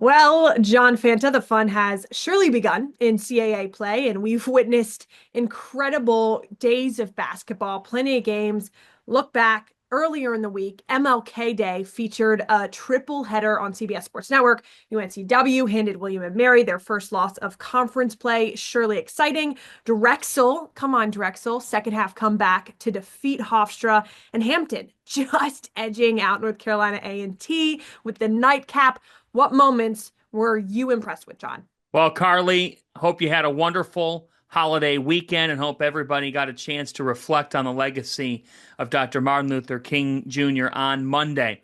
Well, John Fanta, the fun has surely begun in CAA play, and we've witnessed incredible days of basketball, plenty of games. Look back earlier in the week, MLK Day featured a triple header on CBS Sports Network. UNCW handed William and Mary their first loss of conference play. Surely exciting. Drexel, come on, Drexel, second half comeback to defeat Hofstra, and Hampton just edging out North Carolina A&T with the nightcap. What moments were you impressed with, John? Well, Carly, hope you had a wonderful holiday weekend and hope everybody got a chance to reflect on the legacy of Dr. Martin Luther King Jr. on Monday.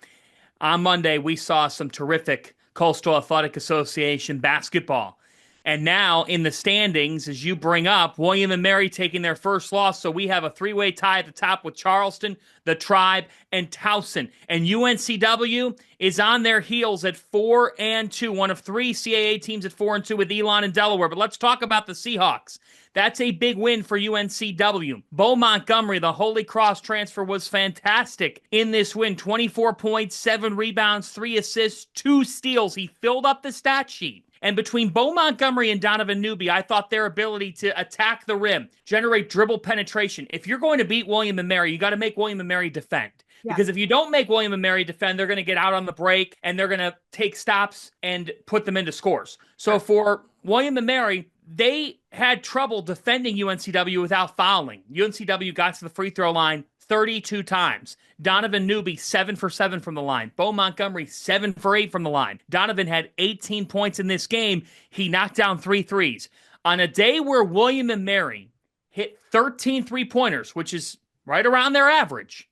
On Monday, we saw some terrific Coastal Athletic Association basketball. And now in the standings, as you bring up, William and Mary taking their first loss. So we have a three-way tie at the top with Charleston, the Tribe, and Towson. And UNCW is on their heels at 4-2, one of three CAA teams at 4-2 with Elon and Delaware. But let's talk about the Seahawks. That's a big win for UNCW. Bo Montgomery, the Holy Cross transfer, was fantastic in this win. 24 points, 7 rebounds, 3 assists, 2 steals. He filled up the stat sheet. And between Bo Montgomery and Donovan Newby, I thought their ability to attack the rim, generate dribble penetration. If you're going to beat William and Mary, you got to make William and Mary defend. Yeah. Because if you don't make William and Mary defend, they're going to get out on the break and they're going to take stops and put them into scores. So for William and Mary, they had trouble defending UNCW without fouling. UNCW got to the free throw line 32 times. Donovan Newby, 7 for 7 from the line. Bo Montgomery, 7 for 8 from the line. Donovan had 18 points in this game. He knocked down 3 threes. On a day where William and Mary hit 13 three-pointers, which is right around their average,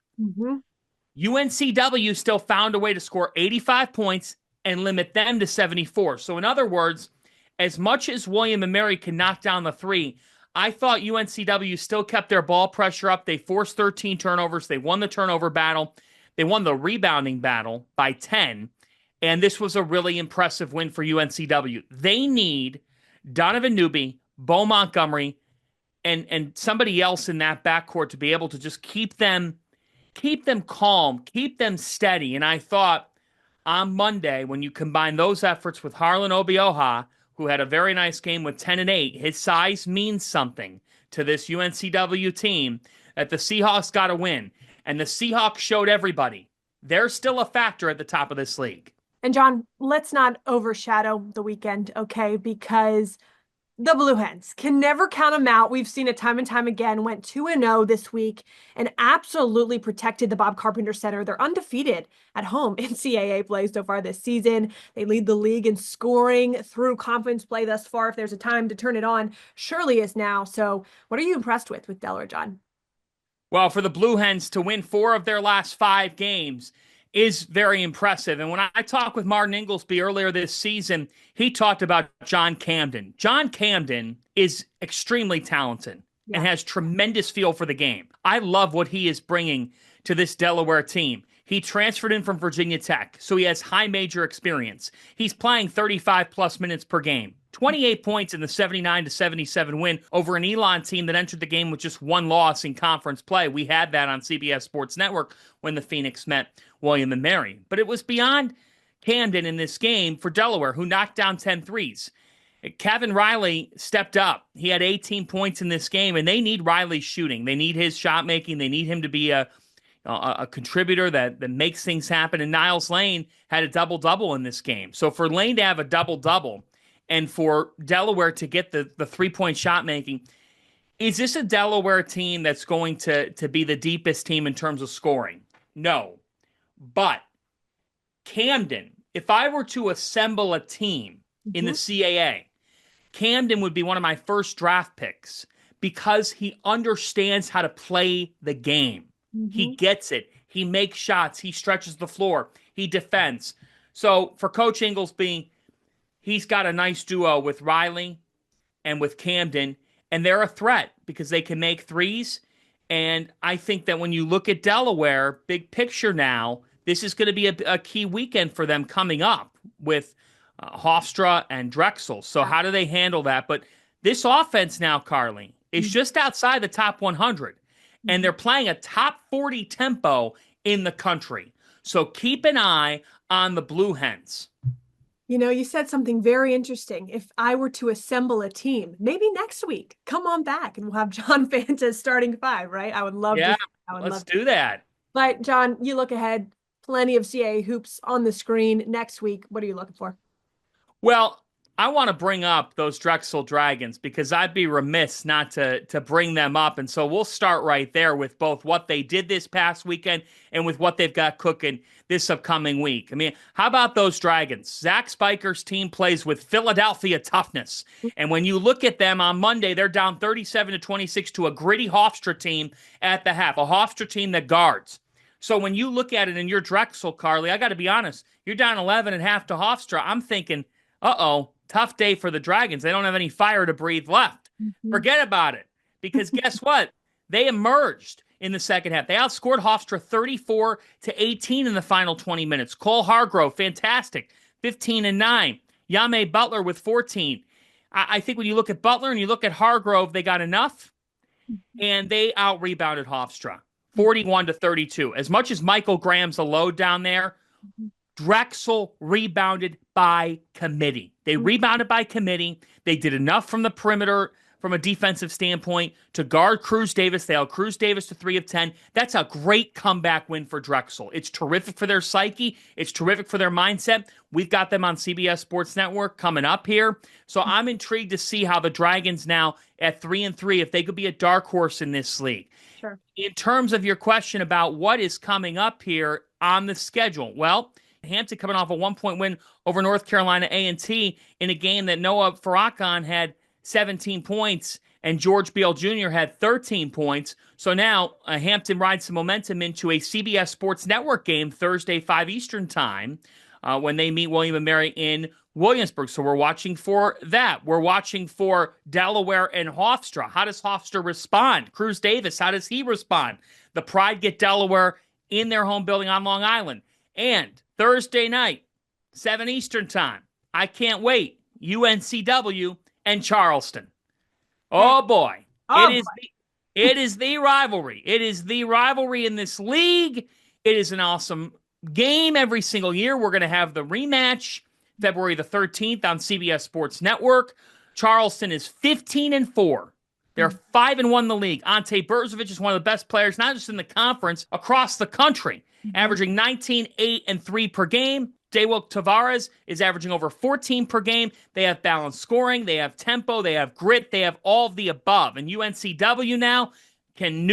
UNCW still found a way to score 85 points and limit them to 74. So in other words, as much as William and Mary can knock down the three, I thought UNCW still kept their ball pressure up. They forced 13 turnovers. They won the turnover battle. They won the rebounding battle by 10. And this was a really impressive win for UNCW. They need Donovan Newby, Bo Montgomery, and somebody else in that backcourt to be able to just keep them calm, keep them steady. And I thought on Monday, when you combine those efforts with Harlan Obioha, who had a very nice game with 10 and 8. His size means something to this UNCW team, that the Seahawks got to win. And the Seahawks showed everybody they're still a factor at the top of this league. And John, let's not overshadow the weekend, okay? Because the Blue Hens can never count them out. We've seen it time and time again. Went 2-0 this week and absolutely protected the Bob Carpenter Center. They're undefeated at home in CAA play so far this season. They lead the league in scoring through conference play thus far. If there's a time to turn it on, surely is now. So what are you impressed with Delaware, John? Well, for the Blue Hens to win 4 of their last 5 games is very impressive. And when I talked with Martin Inglesby earlier this season, he talked about John Camden. John Camden is extremely talented and has tremendous feel for the game. I love what he is bringing to this Delaware team. He transferred in from Virginia Tech, so he has high major experience. He's playing 35-plus minutes per game. 28 points in the 79-77 win over an Elon team that entered the game with just 1 loss in conference play. We had that on CBS Sports Network when the Phoenix met William and Mary. But it was beyond Camden in this game for Delaware, who knocked down 10 threes. Kevin Riley stepped up. He had 18 points in this game, and they need Riley's shooting. They need his shot making. They need him to be a contributor that makes things happen. And Niles Lane had a double-double in this game. So for Lane to have a double-double and for Delaware to get the three-point shot making, is this a Delaware team that's going to be the deepest team in terms of scoring? No. But Camden, if I were to assemble a team in the CAA, Camden would be one of my first draft picks because he understands how to play the game. He gets it. He makes shots. He stretches the floor. He defends. So for Coach Inglesby, he's got a nice duo with Riley and with Camden, and they're a threat because they can make threes. And I think that when you look at Delaware, big picture now, this is going to be a key weekend for them coming up with Hofstra and Drexel. So how do they handle that? But this offense now, Carly, is just outside the top 100. And they're playing a top 40 tempo in the country. So keep an eye on the Blue Hens. You said something very interesting. If I were to assemble a team, maybe next week, come on back and we'll have John Fanta starting five, right? I would love to. Yeah, I would let's love to. do that. But John, you look ahead, plenty of CAA hoops on the screen next week. What are you looking for? Well, I want to bring up those Drexel Dragons because I'd be remiss not to bring them up. And so we'll start right there with both what they did this past weekend and with what they've got cooking this upcoming week. I mean, how about those Dragons? Zach Spiker's team plays with Philadelphia toughness. And when you look at them on Monday, they're down 37-26 to a gritty Hofstra team at the half, a Hofstra team that guards. So when you look at it in your Drexel, Carly, I got to be honest, you're down 11 and a half to Hofstra. I'm thinking, uh-oh, tough day for the Dragons. They don't have any fire to breathe left. Mhm. Forget about it. Because guess what? They emerged in the second half. They outscored Hofstra 34-18 in the final 20 minutes. Cole Hargrove, fantastic, 15 and 9. Yame Butler with 14. I think when you look at Butler and you look at Hargrove, they got enough, and they out-rebounded Hofstra 41-32. As much as Michael Graham's a load down there, Drexel rebounded by committee. They rebounded by committee. They did enough from the perimeter from a defensive standpoint to guard Cruz Davis. They held Cruz Davis to 3 of 10. That's a great comeback win for Drexel. It's terrific for their psyche. It's terrific for their mindset. We've got them on CBS Sports Network coming up here. So I'm intrigued to see how the Dragons now at 3-3, if they could be a dark horse in this league. Sure. In terms of your question about what is coming up here on the schedule, well, Hampton coming off a 1-point win over North Carolina A&T in a game that Noah Farrakhan had 17 points and George Beal Jr. had 13 points. So now Hampton rides some momentum into a CBS Sports Network game Thursday, 5 Eastern time, when they meet William & Mary in Williamsburg. So we're watching for that. We're watching for Delaware and Hofstra. How does Hofstra respond? Cruz Davis, how does he respond? The Pride get Delaware in their home building on Long Island. And Thursday night, 7 Eastern time. I can't wait. UNCW and Charleston. Oh boy. It is the rivalry. It is the rivalry in this league. It is an awesome game every single year. We're going to have the rematch February the 13th on CBS Sports Network. Charleston is 15-4. They're 5-1 in the league. Ante Berzovic is one of the best players, not just in the conference, across the country, averaging 19, 8, and 3 per game. Dewok Tavares is averaging over 14 per game. They have balanced scoring. They have tempo. They have grit. They have all of the above. And UNCW now, can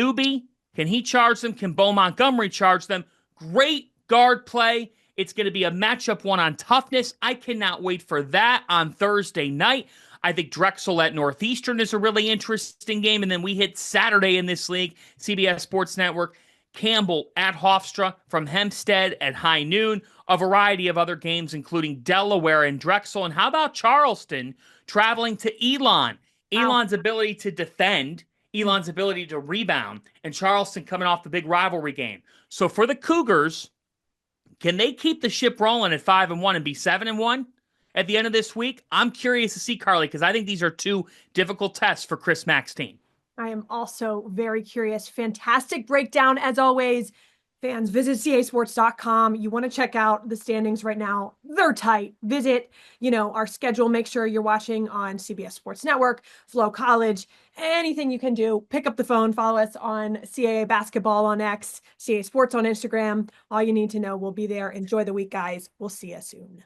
he charge them? Can Bo Montgomery charge them? Great guard play. It's going to be a matchup one on toughness. I cannot wait for that on Thursday night. I think Drexel at Northeastern is a really interesting game. And then we hit Saturday in this league, CBS Sports Network. Campbell at Hofstra from Hempstead at high noon. A variety of other games, including Delaware and Drexel. And how about Charleston traveling to Elon? Elon's ability to defend, Elon's ability to rebound, and Charleston coming off the big rivalry game. So for the Cougars, can they keep the ship rolling at 5-1 and be 7-1 at the end of this week? I'm curious to see, Carly, because I think these are two difficult tests for Chris Mack's team. I am also very curious. Fantastic breakdown as always. Fans, visit casports.com. You want to check out the standings right now. They're tight. Visit, our schedule. Make sure you're watching on CBS Sports Network, Flow College, anything you can do. Pick up the phone. Follow us on CAA Basketball on X, CAA Sports on Instagram. All you need to know, we'll be there. Enjoy the week, guys. We'll see you soon.